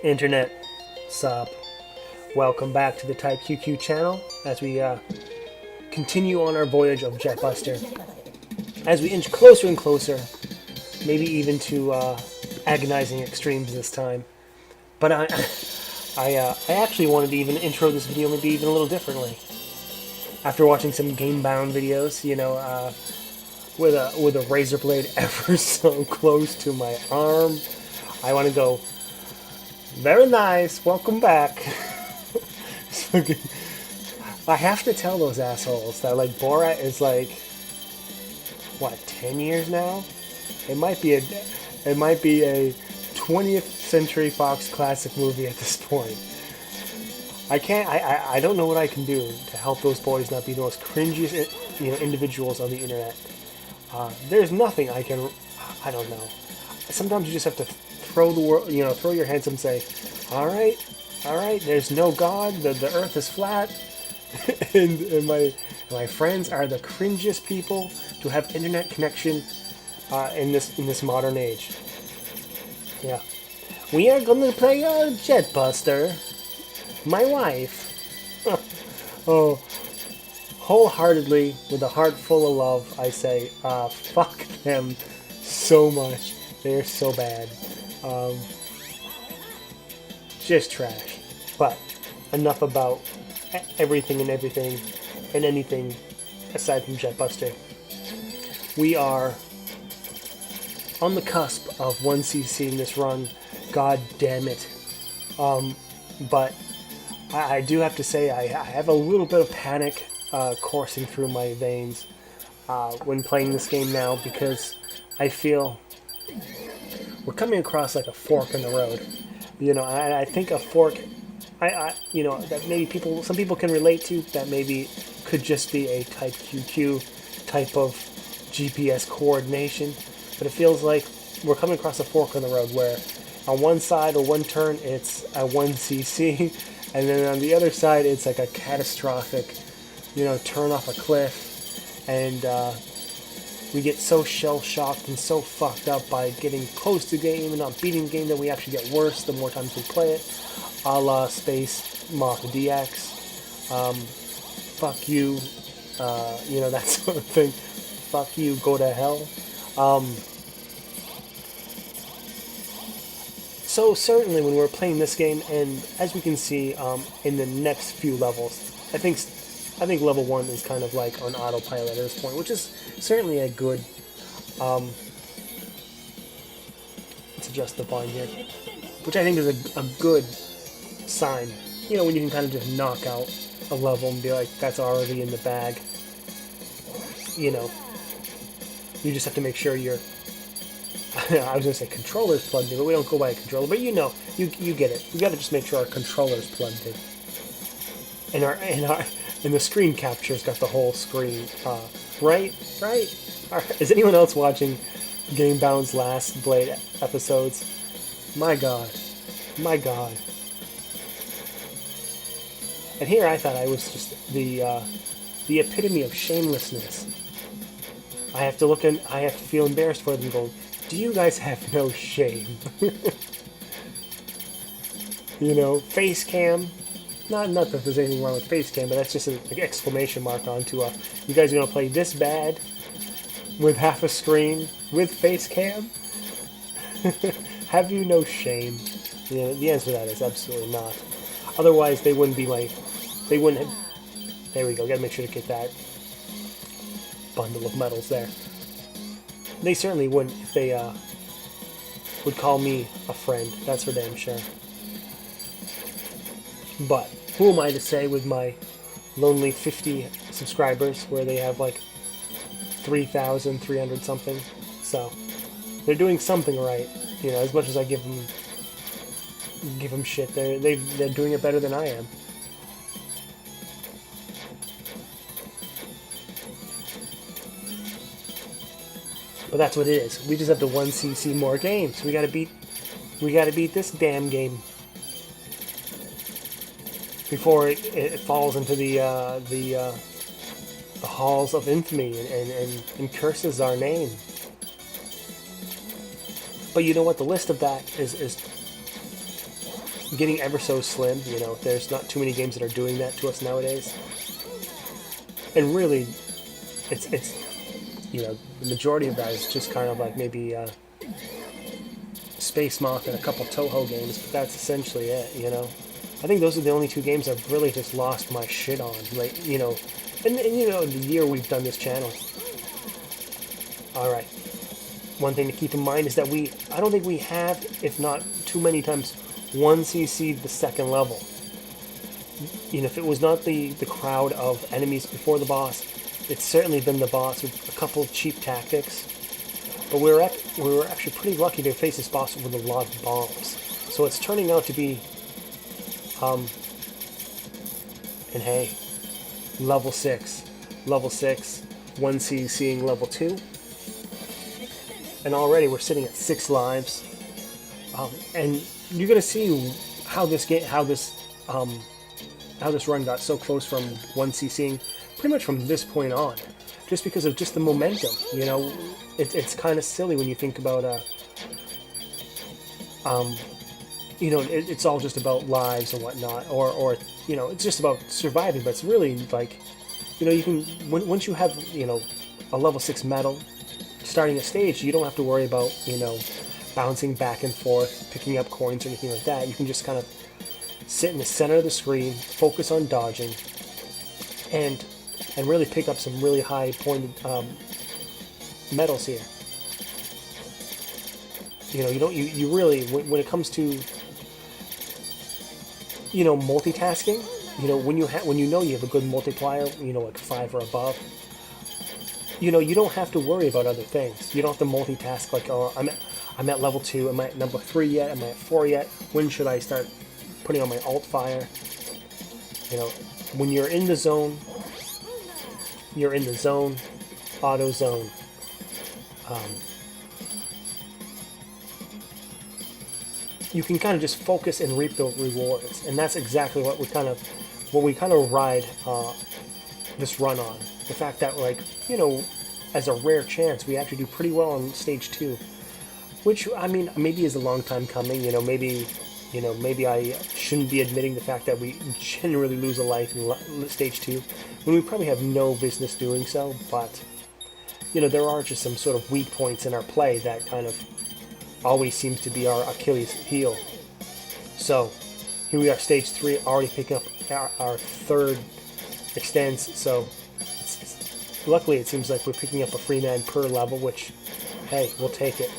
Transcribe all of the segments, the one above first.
Internet, sup? Welcome back to the Type QQ channel as we continue on our voyage of Jetbuster. As we inch closer and closer, maybe even to agonizing extremes this time. But I actually wanted to even intro this video maybe even a little differently. After watching some game-bound videos, you know, with a razor blade ever so close to my arm, I want to go, very nice, welcome back. I have to tell those assholes that, like, Borat is, like, what, 10 years now? It might be a 20th Century Fox classic movie at this point. I don't know what I can do to help those boys not be the most cringiest, individuals on the internet. There's nothing I can, I don't know. Sometimes you just have to throw the world, throw your hands up and say, all right, there's no God, the earth is flat, and my friends are the cringiest people to have internet connection in this modern age. Yeah. We are gonna play Jetbuster. My wife. Oh, wholeheartedly, with a heart full of love, I say, fuck them so much. They're so bad. Just trash. But enough about everything and anything aside from Jetbuster. We are on the cusp of 1cc in this run. God damn it. But I do have to say I have a little bit of panic coursing through my veins when playing this game now, because I feel we're coming across like a fork in the road. I think a fork, that maybe some people can relate to, that maybe could just be a Type QQ type of GPS coordination, but it feels like we're coming across a fork in the road where on one side or one turn it's a 1cc, and then on the other side it's like a catastrophic, turn off a cliff, and we get so shell-shocked and so fucked up by getting close to the game and not beating the game that we actually get worse the more times we play it, a la Space Moth DX, fuck you, that sort of thing, fuck you, go to hell. So certainly when we're playing this game, and as we can see in the next few levels, I think level 1 is kind of like on autopilot at this point, which is certainly a good, let's adjust the volume here, which I think is a good sign, when you can kind of just knock out a level and be like, that's already in the bag. You just have to make sure your I was going to say controller's plugged in, but we don't go by a controller, but you get it. We got to just make sure our controller's plugged in. And the screen capture's got the whole screen, right? Is anyone else watching Gamebound's last Blade episodes? My God. And here I thought I was just the epitome of shamelessness. I have to feel embarrassed for them, going, do you guys have no shame? Face cam. Not that there's anything wrong with face cam, but that's just an exclamation mark onto you guys are going to play this bad with half a screen with face cam? Have you no shame? The answer to that is absolutely not. Otherwise, they wouldn't have, there we go, gotta make sure to get that bundle of medals there. They certainly wouldn't if they would call me a friend, that's for damn sure. But who am I to say with my lonely 50 subscribers, where they have like 3,300 something? So they're doing something right, as much as I give them shit, they're doing it better than I am. But that's what it is. We just have to 1cc more games. We gotta beat this damn game before it falls into the halls of infamy and curses our name. But you know what? The list of that is getting ever so slim. You know, there's not too many games that are doing that to us nowadays. And really, it's you know, the majority of that is just kind of like maybe Space Moth and a couple Toho games, but that's essentially it, you know. I think those are the only two games I've really just lost my shit on, like, you know, and you know, the year we've done this channel. Alright. One thing to keep in mind is that I don't think we have, if not too many times, 1CC'd the second level. You know, if it was not the crowd of enemies before the boss, it's certainly been the boss with a couple of cheap tactics. But we were actually pretty lucky to face this boss with a lot of bombs. So it's turning out to be, and hey, level 6, 1C seeing level 2. And already we're sitting at 6 lives. And you're gonna see how this run got so close from 1CCing pretty much from this point on, just because of just the momentum. You know, it's kind of silly when you think about you know, it's all just about lives and whatnot, or you know, it's just about surviving. But it's really like, you know, you can once you have, you know, a level 6 medal starting a stage, you don't have to worry about, you know, bouncing back and forth, picking up coins or anything like that. You can just kind of sit in the center of the screen, focus on dodging, and really pick up some really high pointed medals here. You know, you really, when it comes to, you know, multitasking, you know, when you know you have a good multiplier, you know, like 5 or above, you know, you don't have to worry about other things. You don't have to multitask like, oh, I'm at level 2, am I at number 3 yet? Am I at 4 yet? When should I start putting on my alt fire? You know, when you're in the zone, you're in the zone, auto zone. You can kind of just focus and reap the rewards, and that's exactly what we kind of ride this run on. The fact that, like, you know, as a rare chance, we actually do pretty well on stage 2, which, I mean, maybe is a long time coming. You know, maybe I shouldn't be admitting the fact that we generally lose a life in stage 2, when we probably have no business doing so. But, you know, there are just some sort of weak points in our play that kind of always seems to be our Achilles heel. So here we are, stage 3, already picking up our third extends. So luckily it seems like we're picking up a free man per level, which, hey, we'll take it.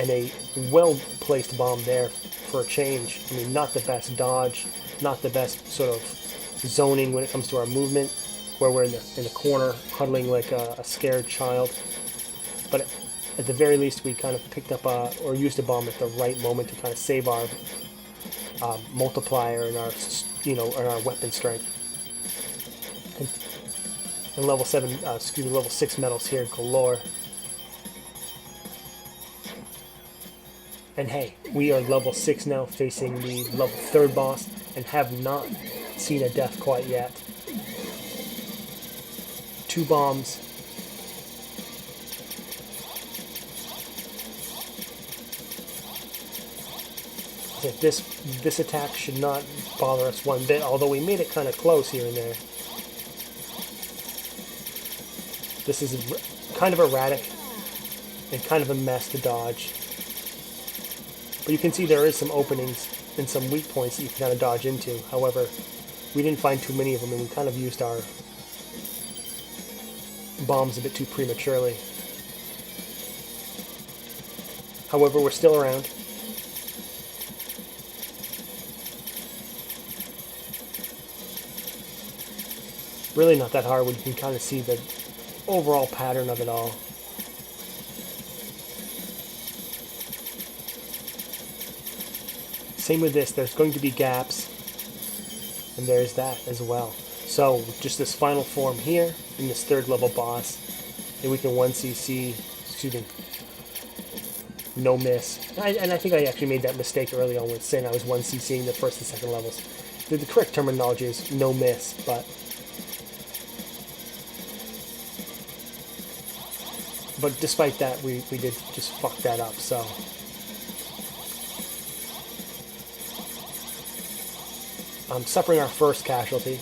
And a well-placed bomb there for a change. I mean, not the best dodge, not the best sort of zoning when it comes to our movement, where we're in the corner huddling like a scared child. But at the very least, we kind of picked up or used a bomb at the right moment to kind of save our multiplier and our, you know, and our weapon strength. And level 6 medals here galore. And hey, we are level 6 now, facing the level 3rd boss, and have not seen a death quite yet. 2 bombs. This attack should not bother us one bit, although we made it kind of close here and there. This is kind of erratic and kind of a mess to dodge. But you can see there is some openings and some weak points that you can kind of dodge into. However, we didn't find too many of them, and we kind of used our bombs a bit too prematurely. However, we're still around. Really not that hard when you can kind of see the overall pattern of it all. Same with this, there's going to be gaps, and there's that as well. So just this final form here in this 3rd level boss, and we can 1CC, excuse me, no miss. And I think I actually made that mistake early on with saying I was 1CCing the 1st and 2nd levels. The correct terminology is no miss, but despite that, we did just fuck that up. So suffering our first casualty.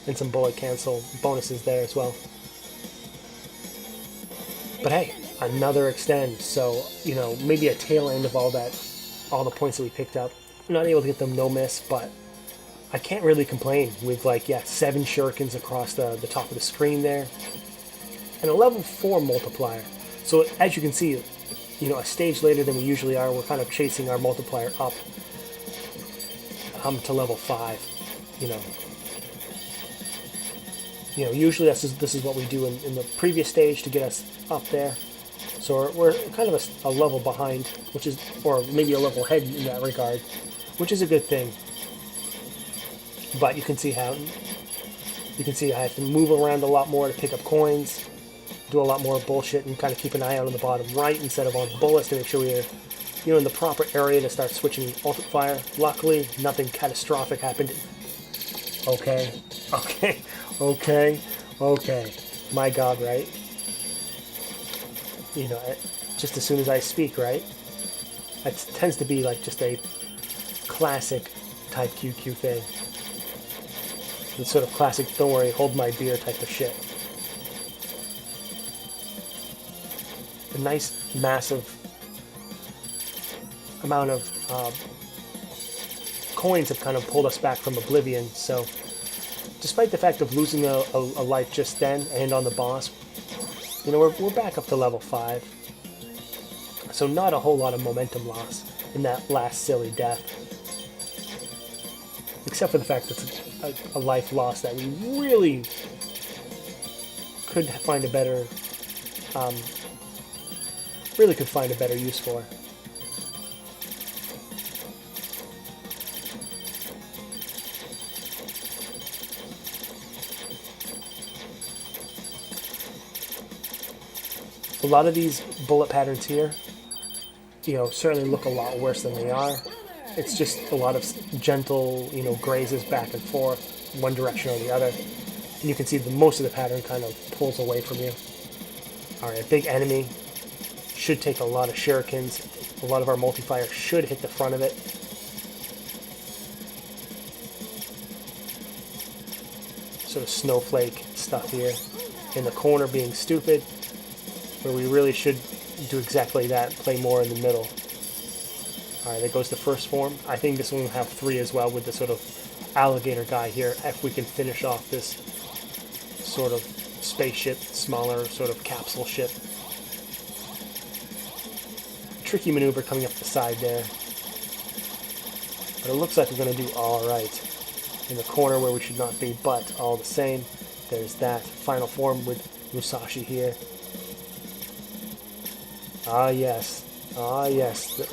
And some bullet cancel bonuses there as well. But hey, another extend, so, you know, maybe a tail end of all the points that we picked up. I'm not able to get them no miss, but I can't really complain with, like, yeah, 7 shurikens across the top of the screen there. And a level 4 multiplier. So as you can see, you know, a stage later than we usually are, we're kind of chasing our multiplier up to level 5, you know. You know, usually this is what we do in the previous stage to get us up there. So we're kind of a level behind, which is, or maybe a level ahead in that regard, which is a good thing. But you can see I have to move around a lot more to pick up coins, do a lot more bullshit, and kind of keep an eye out on the bottom right instead of on bullets to make sure we're, you know, in the proper area to start switching ultimate fire. Luckily, nothing catastrophic happened. Okay. My God, right? You know, just as soon as I speak, right? That tends to be like just a classic type QQ thing. It's sort of classic, don't worry, hold my beer type of shit. A nice, massive amount of coins have kind of pulled us back from oblivion, so despite the fact of losing a life just then and on the boss, you know, we're back up to level 5. So not a whole lot of momentum loss in that last silly death. Except for the fact that it's a life loss that we really could find a better, use for. A lot of these bullet patterns here, you know, certainly look a lot worse than they are. It's just a lot of gentle, you know, grazes back and forth, one direction or the other. And you can see that most of the pattern kind of pulls away from you. Alright, a big enemy should take a lot of shurikens. A lot of our multiplier should hit the front of it. Sort of snowflake stuff here. In the corner being stupid, where we really should do exactly that, play more in the middle. Alright, there goes the first form. I think this one will have 3 as well with the sort of alligator guy here, if we can finish off this sort of spaceship, smaller sort of capsule ship. Tricky maneuver coming up the side there. But it looks like we're going to do alright. In the corner where we should not be, but all the same, there's that final form with Musashi here. Ah yes, the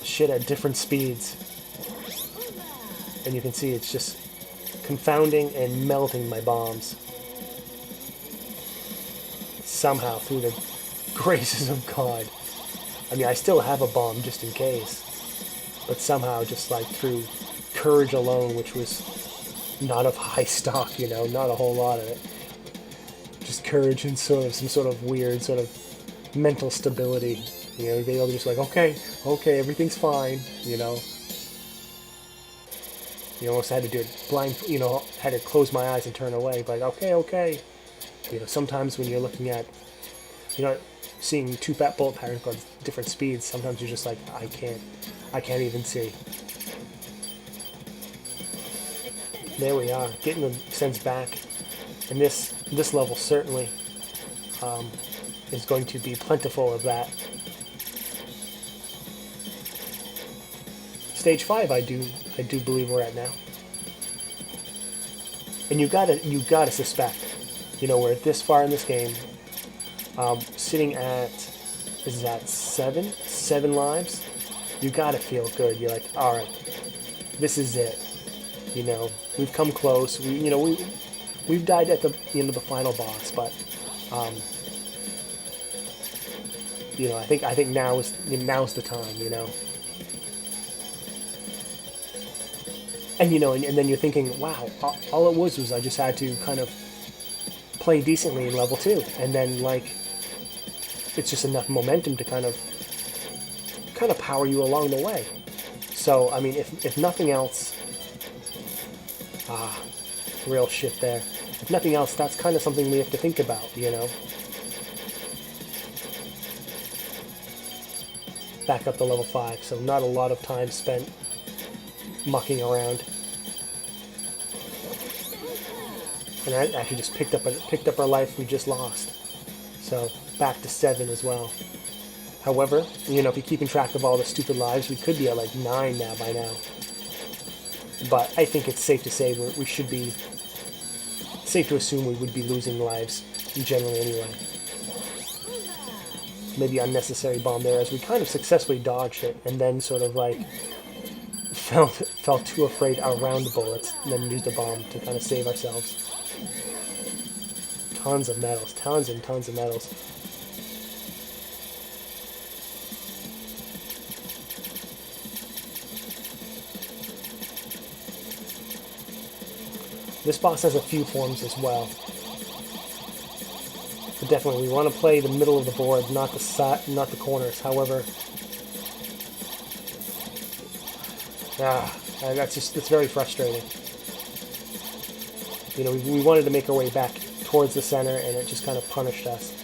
shit at different speeds. And you can see it's just confounding and melting my bombs. Somehow, through the graces of God. I mean, I still have a bomb just in case. But somehow, just like through courage alone, which was not of high stock, you know, not a whole lot of it. Just courage and sort of some sort of weird sort of mental stability. You know, they all just like, okay, everything's fine, you know. You almost had to do it blind, you know, had to close my eyes and turn away, but okay. You know, sometimes when you're looking at, you know, seeing 2 fat bullet patterns on different speeds, sometimes you're just like, I can't even see. There we are, getting the sense back. And this level certainly is going to be plentiful of that. Stage 5, I do believe we're at now. And you gotta suspect, you know, we're this far in this game, sitting at, is that 7 lives? You gotta feel good. You're like, all right, this is it. You know, we've come close. We've died at the the final boss, but you know, I think now's the time, you know. And you know, and then you're thinking, wow, all it was I just had to kind of play decently in level 2, and then like it's just enough momentum to kind of power you along the way. So I mean, if nothing else, real shit there. If nothing else, that's kind of something we have to think about, you know. Back up to level 5, so not a lot of time spent mucking around. And I actually just picked up our life we just lost. So back to 7 as well. However, you know, if you're keeping track of all the stupid lives, we could be at like 9 now by now. But I think it's safe to say we should be safe to assume we would be losing lives generally anyway. Maybe unnecessary bomb there, as we kind of successfully dodged it and then sort of like felt too afraid around the bullets and then used a bomb to kind of save ourselves. Tons of medals, tons and tons of medals. This boss has a few forms as well. But definitely, we want to play the middle of the board, not the corners. However, that's very frustrating. You know, we wanted to make our way back towards the center, and it just kind of punished us.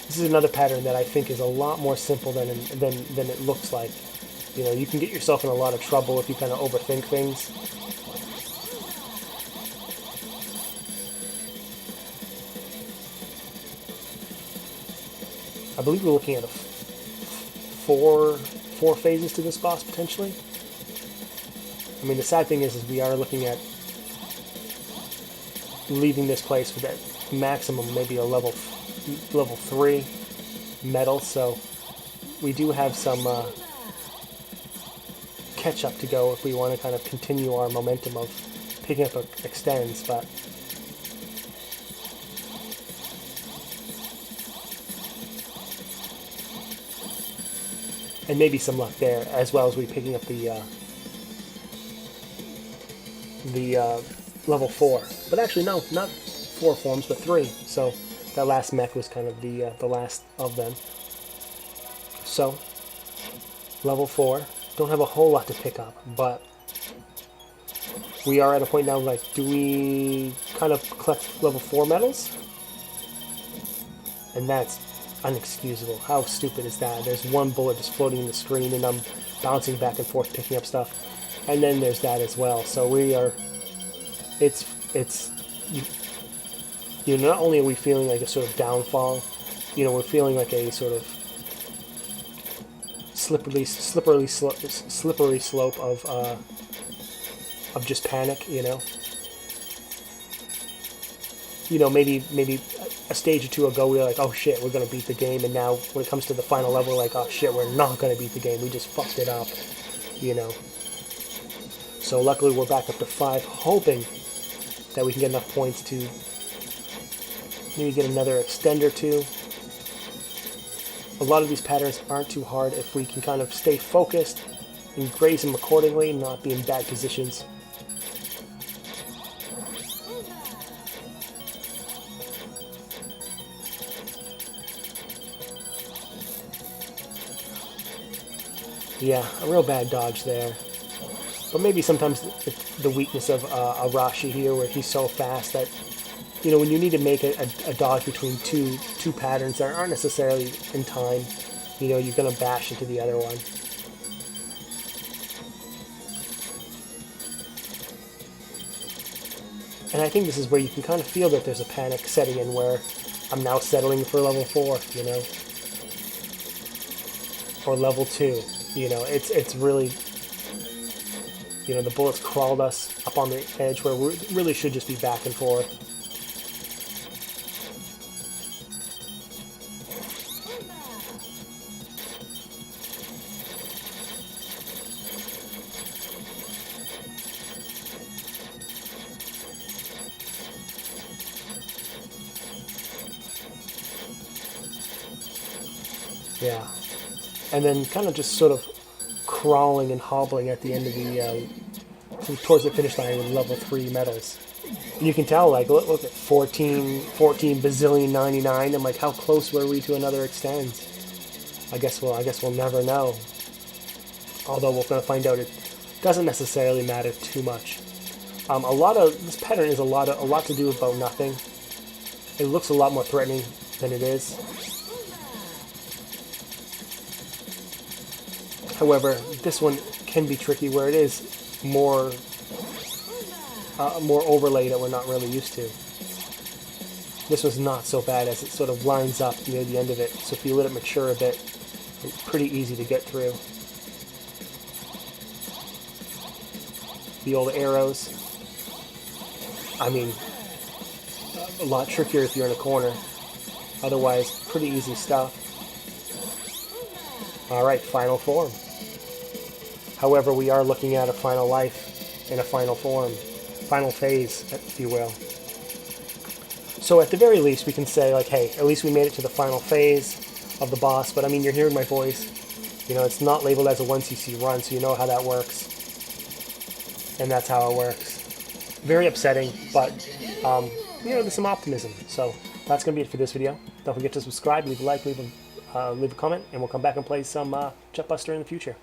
This is another pattern that I think is a lot more simple than it looks like. You know, you can get yourself in a lot of trouble if you kind of overthink things. I believe we're looking at four phases to this boss potentially. I mean, the sad thing is we are looking at leaving this place with that maximum, maybe a level 3 medal. So we do have some catch up to go if we want to kind of continue our momentum of picking up extends, but and maybe some luck there, as well as we picking up the level 4. But actually, no, not 4 forms, but 3. So that last mech was kind of the last of them. So level 4. Don't have a whole lot to pick up, but we are at a point now, like, do we kind of collect level 4 medals? And that's unexcusable. How stupid is that? There's one bullet just floating in the screen, and I'm bouncing back and forth picking up stuff. And then there's that as well. So we are, you know, not only are we feeling like a sort of downfall, you know, we're feeling like a sort of slippery slope of just panic, you know. You know, maybe a stage or two ago we were like, oh shit, we're gonna beat the game, and now when it comes to the final level, we're like, oh shit, we're not gonna beat the game. We just fucked it up, you know. So luckily we're back up to 5, hoping that we can get enough points to maybe get another extend or 2. A lot of these patterns aren't too hard if we can kind of stay focused and graze them accordingly, not be in bad positions. Yeah, a real bad dodge there. But maybe sometimes the weakness of Arashi here, where he's so fast that, you know, when you need to make a dodge between two patterns that aren't necessarily in time, you know, you're going to bash into the other one. And I think this is where you can kind of feel that there's a panic setting in, where I'm now settling for level 4, you know, or level 2. You know, it's really, you know, the bullets crawled us up on the edge where we really should just be back and forth. Yeah. and then kind of just sort of crawling and hobbling at the end of the towards the finish line with level 3 medals. And you can tell, like, look at 14 bazillion 99. I'm like, how close were we to another extend? I guess we'll never know. Although we're going to find out it doesn't necessarily matter too much. A lot of this pattern is a lot to do about nothing. It looks a lot more threatening than it is. However, this one can be tricky where it is more overlay that we're not really used to. This was not so bad as it sort of lines up near the end of it. So if you let it mature a bit, it's pretty easy to get through. The old arrows. I mean, a lot trickier if you're in a corner. Otherwise, pretty easy stuff. Alright, final form. However, we are looking at a final life in a final form. Final phase, if you will. So at the very least, we can say, like, hey, at least we made it to the final phase of the boss. But I mean, you're hearing my voice. You know, it's not labeled as a 1cc run, so you know how that works. And that's how it works. Very upsetting, but, you know, there's some optimism. So that's going to be it for this video. Don't forget to subscribe, leave a like, leave a comment, and we'll come back and play some Jetbuster in the future.